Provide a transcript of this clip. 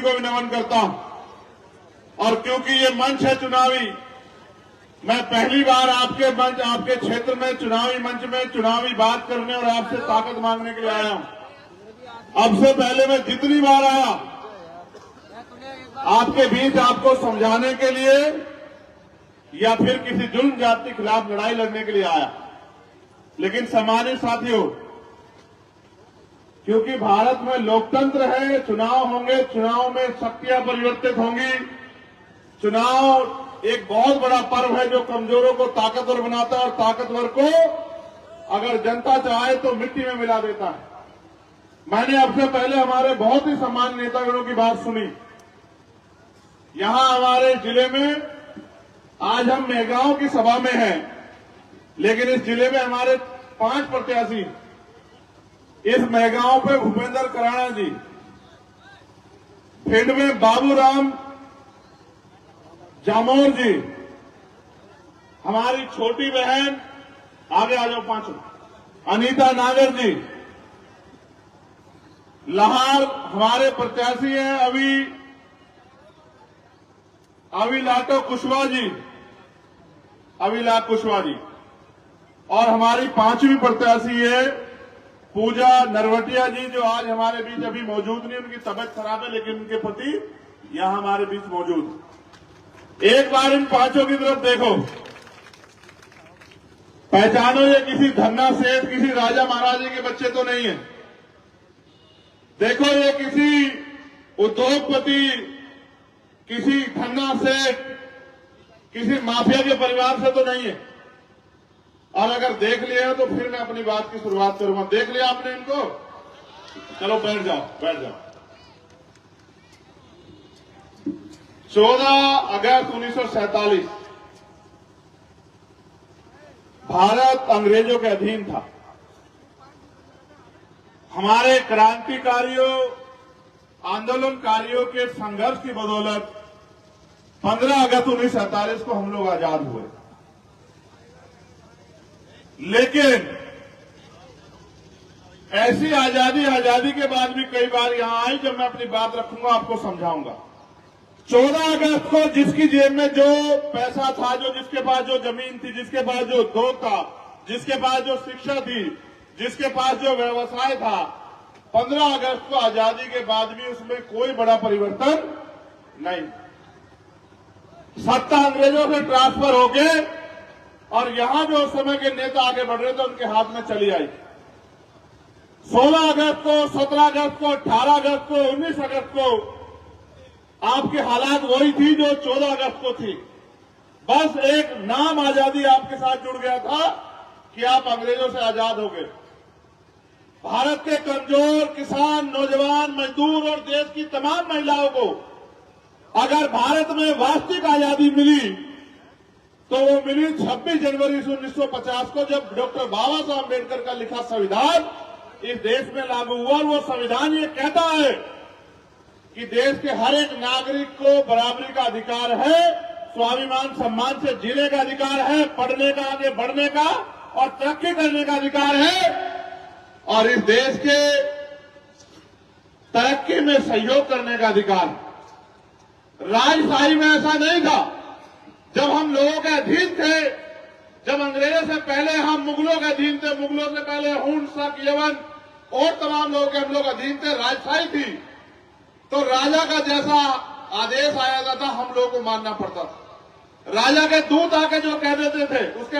को भी नमन करता हूं। और क्योंकि ये मंच है चुनावी, मैं पहली बार आपके मंच, आपके क्षेत्र में चुनावी मंच में चुनावी बात करने और आपसे ताकत मांगने के लिए आया हूं। अब से पहले मैं जितनी बार आया आपके बीच आपको समझाने के लिए या फिर किसी जुल्म जाति के खिलाफ लड़ाई लड़ने के लिए आया, लेकिन सम्मानित साथियों, क्योंकि भारत में लोकतंत्र है, चुनाव होंगे, चुनाव में शक्तियां परिवर्तित होंगी। चुनाव एक बहुत बड़ा पर्व है जो कमजोरों को ताकतवर बनाता है और ताकतवर को अगर जनता चाहे तो मिट्टी में मिला देता है। मैंने अब से पहले हमारे बहुत ही सम्मानित नेतागणों की बात सुनी। यहां हमारे जिले में आज हम मेहगांव की सभा में हैं, लेकिन इस जिले में हमारे 5 प्रत्याशी, इस मेहगांव पे भूपेंद्र कराड़ा जी, भिंड में बाबूराम जामोर जी, हमारी छोटी बहन, आगे आ जाओ पांचों, अनीता नागर जी, लाहौर हमारे प्रत्याशी हैं अविलाटो कुशवाहा जी, अविलाट कुशवाहा जी, और हमारी 5वीं प्रत्याशी है पूजा नरवटिया जी, जो आज हमारे बीच अभी मौजूद नहीं, उनकी तबीयत खराब है, लेकिन उनके पति यहां हमारे बीच मौजूद। एक बार इन 5 की तरफ देखो, पहचानो ये किसी धन्ना सेठ, किसी राजा महाराजे के बच्चे तो नहीं है। देखो ये किसी उद्योगपति, किसी धन्ना सेठ, किसी माफिया के परिवार से तो नहीं है। और अगर देख लिया तो फिर मैं अपनी बात की शुरुआत करूंगा। देख लिया आपने इनको? चलो बैठ जाओ, बैठ जाओ। 14 अगस्त 1947 भारत अंग्रेजों के अधीन था। हमारे क्रांतिकारियों, आंदोलनकारियों के संघर्ष की बदौलत 15 अगस्त 1947 को हम लोग आजाद हुए। लेकिन ऐसी आजादी के बाद भी कई बार यहां आई, जब मैं अपनी बात रखूंगा आपको समझाऊंगा। 14 अगस्त को जिसकी जेब में जो पैसा था, जो जिसके पास जो जमीन थी, जिसके पास जो उद्योग था, जिसके पास जो शिक्षा थी, जिसके पास जो व्यवसाय था, 15 अगस्त को आजादी के बाद भी उसमें कोई बड़ा परिवर्तन नहीं। सत्ता अंग्रेजों से ट्रांसफर होके और यहां जो उस समय के नेता आगे बढ़ रहे थे उनके हाथ में चली आई। 16 अगस्त को, 17 अगस्त को, 18 अगस्त को, 19 अगस्त को आपकी हालात वही थी जो 14 अगस्त को थी। बस एक नाम आजादी आपके साथ जुड़ गया था कि आप अंग्रेजों से आजाद हो गए। भारत के कमजोर किसान, नौजवान, मजदूर और देश की तमाम महिलाओं को अगर भारत में वास्तविक आजादी मिली तो वो मिली 26 जनवरी 1950 को, जब डॉक्टर बाबा साहब अम्बेडकर का लिखा संविधान इस देश में लागू हुआ। और वो संविधान ये कहता है कि देश के हर एक नागरिक को बराबरी का अधिकार है, स्वाभिमान सम्मान से जीने का अधिकार है, पढ़ने का, आगे बढ़ने का और तरक्की करने का अधिकार है, और इस देश के तरक्की में सहयोग करने का अधिकार। राजशाही में ऐसा नहीं था। जब हम लोगों के अधीन थे, जब अंग्रेजों से पहले हम मुगलों के अधीन थे, मुगलों से पहले हूण, शक, यवन और तमाम लोगों के हम लोग अधीन थे, राजशाही थी, तो राजा का जैसा आदेश आया था हम लोगों को मानना पड़ता था। राजा के दूत आके जो कह देते थे उसके